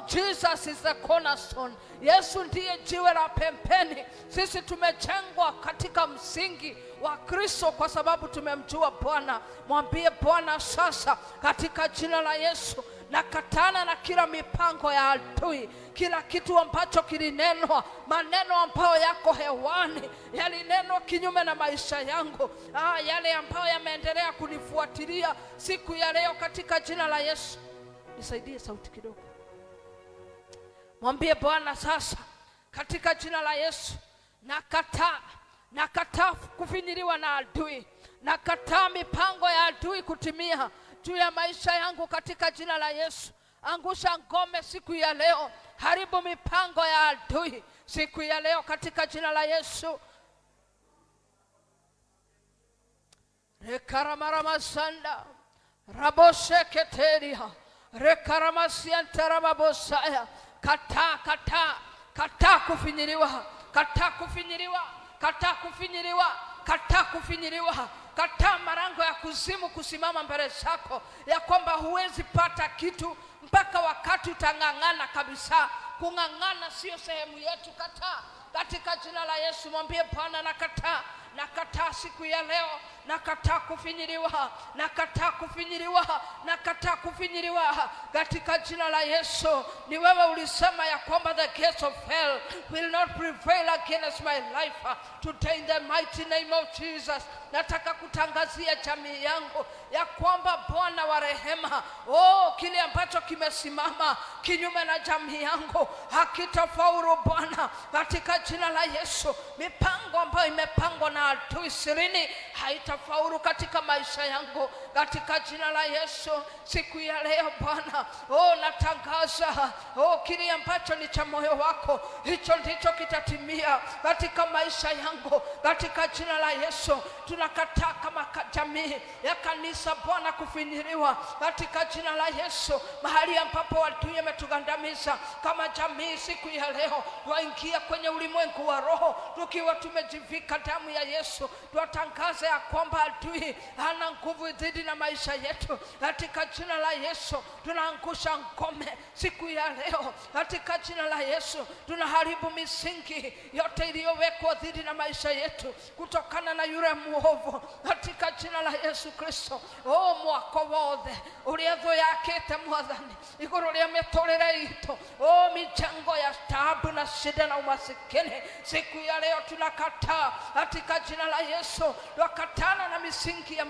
Jesus is the cornerstone. Yesu ndiye jiwe la pembeni. Sisi tumejengwa katika msingi wa Kristo kwa sababu tumemjua Bwana. Mwambie Bwana sasa katika jina la Yesu, nakatana na kila mipango ya adui, kila kitu ambacho kilinenwa, maneno ambayo yako hewani yalinenwa kinyume na maisha yangu, yale ambayo yameendelea kunifuatilia siku ya leo katika jina la Yesu. Nisaidie sauti kidogo. Mwambie Bwana sasa katika jina la Yesu, nakataa kufinyiliwa na adui, nakataa mipango ya adui kutimia juu ya maisha yangu katika jina la Yesu. Angusha ngome siku ya leo, haribu mipango ya adui siku ya leo katika jina la Yesu. Rekaramaramazanda Raboseketeria Rekaramasiantarababosaya. Kata kufinyiliwa, kata kufinyiliwa, kata kufinyiliwa, kata kufinyiliwa. Kata marango ya kuzimu kusimama mbele zako, ya kwamba huwezi pata kitu mpaka wakati utang'ang'ana kabisa. Kung'ang'ana sio sehemu yetu. Kata katika jina la Yesu. Mwambie Bwana, nakataa siku ya leo, nakataa kufinyiliwa, nakataa kufinyiliwa, nakataa kufinyiliwa katika jina la Yesu. Ni wewe ulisema ya kwamba the gates of hell will not prevail against my life. Today in the mighty name of Jesus, nataka kutangazia jamii yangu ya kwamba Bwana wa rehema, kile ambacho kimesimama kinyume na jamii yangu hakitafaulu Bwana, katika jina la Yesu. Mipango ambayo imepangwa na adui sirini haitafaulu katika maisha yangu, katika jina la Yesu. Siku ya leo Bwana, natangaza kile ambacho ni cha moyo wako, hicho ndicho kitatimia katika maisha yangu, katika jina la Yesu. Tunakataa kama jamii ya kanisa Bwana kufinyiliwa katika jina la Yesu. Mahali ambapo watu wametugandamiza kama jamii, siku ya leo waingia kwenye ulimwengu wa roho tukiwa tumejivika damu ya Yesu. Tuatangaze ya kwamba adui hana nguvu dhidi na maisha yetu, katika jina la Yesu. Tunaangusha ngome siku ya leo katika jina la Yesu. Tunaharibu misingi yote iliyowekwa dhidi na maisha yetu kutokana na yule muovu katika jina la Yesu Kristo. Mwako wothe ulietho yakete mwathani iguru ria mitorere itu, mijango ya taabu na shida na umasikini, siku ya leo tunakataa katika jina la Yesu. Tukatana na misingi ya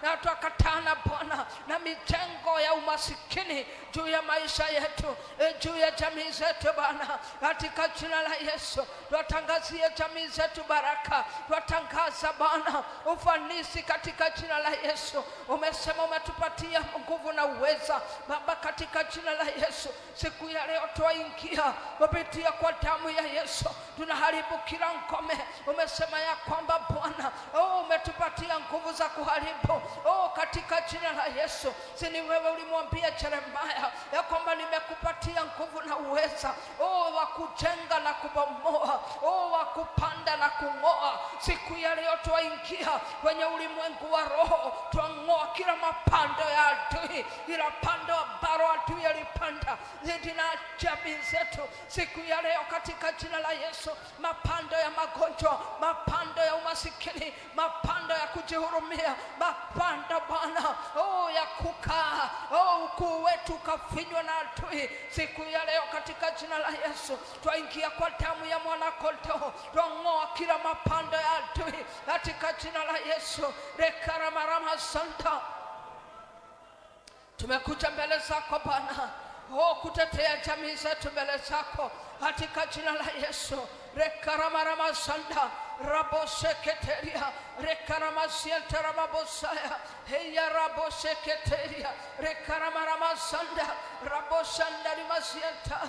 na tukatana Bwana na mijengo ya umasikini juu ya maisha yetu, juu ya jamii zetu Bwana, katika jina la Yesu. Tutangazie jamii zetu baraka, tutangaza Bwana ufanisi katika jina la Yesu. Umesema umetupatia nguvu na uweza Baba, katika jina la Yesu. Siku ya leo tuingia kupitia kwa damu ya Yesu, tunaharibu kila ngome. Umesema ya kwamba Bwana umetupatia nguvu za kuharibu katika jina la Yesu. Sini wewe ulimwambia Yeremia ya kwamba nimekupatia nguvu na uweza wa kujenga na kubomoa, wa kupanda na kung'oa. Siku ya leo tuingia kwenye ulimwengu wa roho, tuang'oa kila mapando ya adui, kila pando ambalo adui alipanda dhidi na jamii zetu siku ya leo katika jina la Yesu. Mapando ya magonjwa, mapando ya umasikini, mapando ya kujihurumia, mapando Bwana ya kukaa ukuu wetu kafinywa na adui siku ya leo katika jina la Yesu. Tuingia kwa damu ya mwana kondoo, tuang'oa kila mapando ya adui katika jina la Yesu. Rekaramarama-santa, tumekuja mbele zako Bwana kutetea jamii zetu mbele zako katika jina la Yesu. Rekaramarama-santa Raboseketeria Rekaramasientarababosaya Heya Raboseketeria Rekaramarama-sanda Rabosandarimasiyenta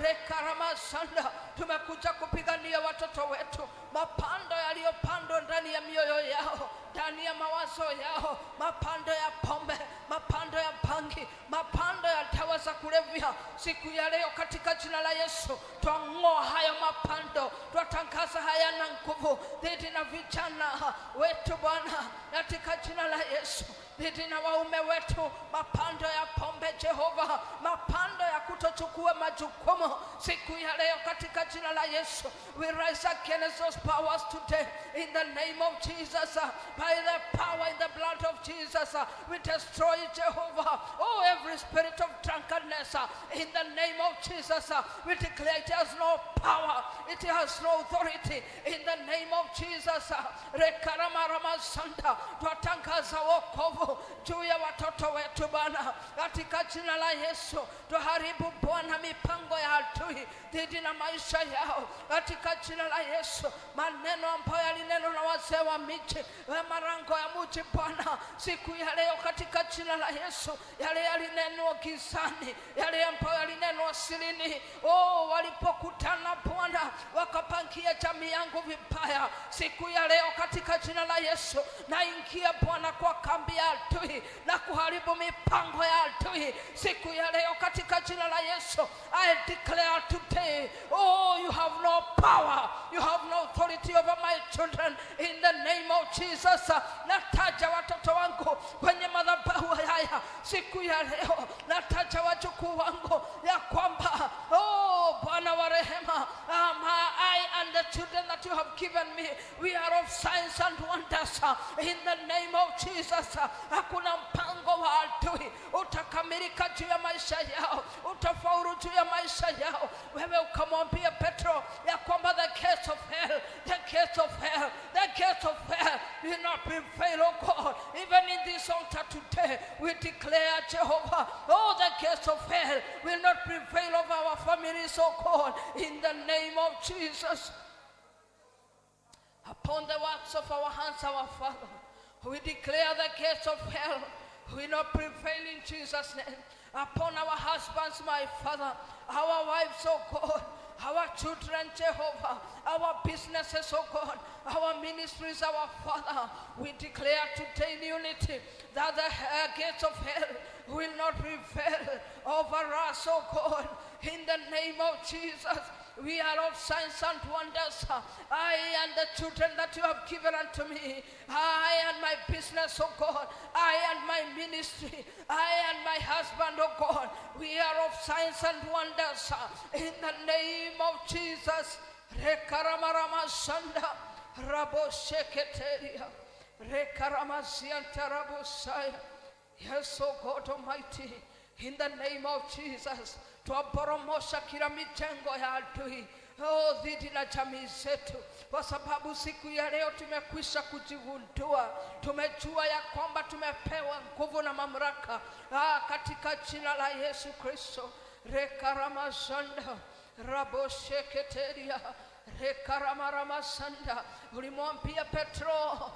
Rekaramasanda. Tumekuja kupigania watoto wetu, mapando yaliyopandwa ndani ya mioyo yao, ndani ya mawazo yao, mapando ya pombe, mapando ya bangi, mapando ya dawa za kulevya. Siku ya leo katika jina la Yesu tuang'oa hayo mapando, tutangaza hayana nguvu dhidi na vijana wetu Bwana, katika jina la Yesu. Dhidi na waume wetu, mapando ya pombe Jehova, mapando ya kutochukua majukumu siku ya leo katika jina la Yesu. We rise against those powers today in the name of Jesus. By the power in the blood of Jesus, we destroy Jehovah every spirit of drunkenness in the name of Jesus. We declare it has no power, it has no authority in the name of Jesus. Rekaramarama-santa, tutangaza wokovu juu ya watoto wetu Bwana, katika jina la Yesu. Tuharibu Bwana mipango ya adui dhidi na maisha yao katika jina la Yesu. Maneno ambayo yalinenwa na wazee wa miji wa marango ya mji Bwana, siku ya leo katika jina la Yesu, yale yalinenwa gizani yale ambayo yalinenwa sirini, walipokutana Bwana wakapangia jamii yangu vibaya, siku ya leo katika jina la Yesu naingia Bwana kwa kambi ya adui na kuharibu mipango ya adui siku ya leo katika jina la Yesu. I declare today, you have no power, you have no authority over my children in the name of Jesus. Nataja watoto wangu kwenye madhabahu haya siku ya leo, nataja wajukuu wangu ya kwamba Bwana wa rehema, I and the children that you have given me, we are of signs and wonders in the name of Jesus. Hakuna mpango wa adui utakamilika juu ya maisha yao, utafaulu juu ya maisha yao. Wewe ukamwambia Petro ya kwamba the gates of hell will not prevail, oh God. Even in this altar today we declare, Jehovah, the gates of hell will not prevail over our families, oh God, in the name of Jesus. Upon the works of our hands, our Father, we declare the gates of hell will not prevail in Jesus' name. Upon our husbands, my Father, our wives, oh God, our children, Jehovah, our businesses, oh God, our ministries, our Father, we declare today in unity that the gates of hell will not prevail over us, oh God, in the name of Jesus. We are of signs and wonders. I and the children that you have given unto me, I and my business, oh God, I and my ministry, I and my husband, oh God, we are of signs and wonders in the name of Jesus. Rekaramarama Sanda Rabo Sheketeria Rekaramazianta Rabosaya. Yes, oh God Almighty, in the name of Jesus, tuaporomosha kila mijengo ya adui dhidi la jamii zetu, kwa sababu siku ya leo tumekwisha kujigundua, tumejua ya kwamba tumepewa nguvu na mamlaka katika jina la Yesu Kristo. Rekaramazanda Rabosheketeria Rekaramaramazanda. Ulimwambia Petro,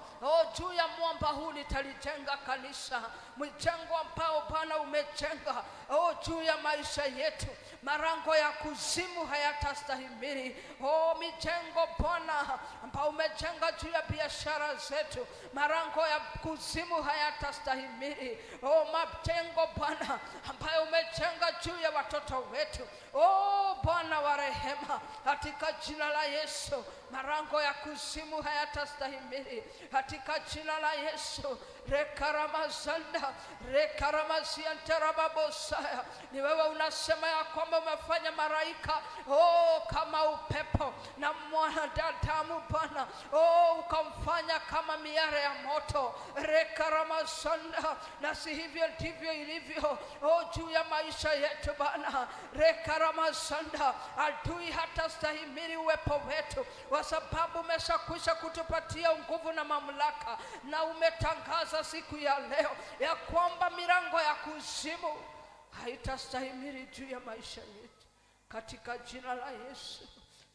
juu ya mwamba huu nitalijenga kanisa. Mjengo ambao Bwana umejenga juu ya maisha yetu, marango ya kuzimu hayatastahimili. Mijengo Bwana ambao umejenga juu ya biashara zetu, marango ya kuzimu hayatastahimili. Majengo Bwana ambayo umejenga juu ya watoto wetu, Bwana wa rehema, katika jina la Yesu marango ya kuzimu hayatastahimili katika jina la Yesu. Rekaramazanda Rekaramaziantarababosaya. Ni wewe unasema ya kwamba umefanya malaika kama upepo na mwanadamu Bwana ukamfanya kama miale ya moto. Rekaramazanda, na si hivyo ndivyo ilivyo juu ya maisha yetu Bwana. Rekaramazanda, adui hatastahimili uwepo wetu, kwa sababu umeshakwisha kutupatia nguvu na mamlaka, na umetangaza siku ya leo ya kwamba milango ya kuzimu haitastahimili juu ya maisha yetu. Katika jina la Yesu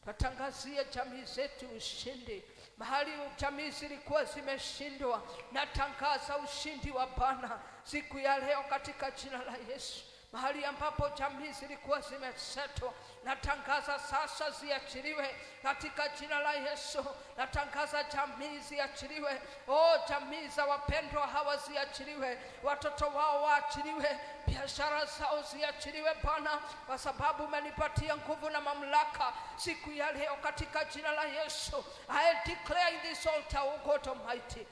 natangazia jamii zetu ushindi. Mahali jamii zilikuwa zimeshindwa, natangaza ushindi wa Bwana siku ya leo katika jina la Yesu. Mahali ambapo jamii zilikuwa zimesetwa, natangaza sasa ziachiliwe katika jina la Yesu. Natangaza jamii ziachiliwe. Jamii za wapendwa hawa ziachiliwe, watoto wao waachiliwe, biashara zao ziachiliwe Bwana, kwa sababu umenipatia nguvu na mamlaka siku ya leo katika jina la Yesu. I declare in this altar, O God Almighty,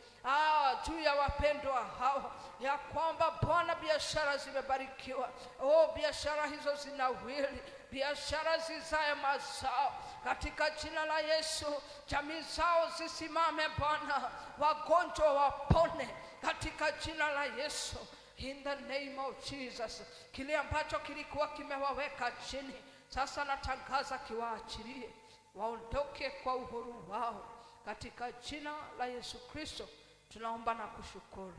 juu ya wapendwa hao ya kwamba Bwana biashara zimebarikiwa. Biashara hizo zinawili, biashara zizae mazao katika jina la Yesu. Jamii zao zisimame Bwana, wagonjwa wapone katika jina la Yesu. In the name of Jesus. Kile ambacho kilikuwa kimewaweka chini, sasa natangaza kiwaachilie, waondoke kwa uhuru wao katika jina la Yesu Kristo. Tunaomba na kushukuru.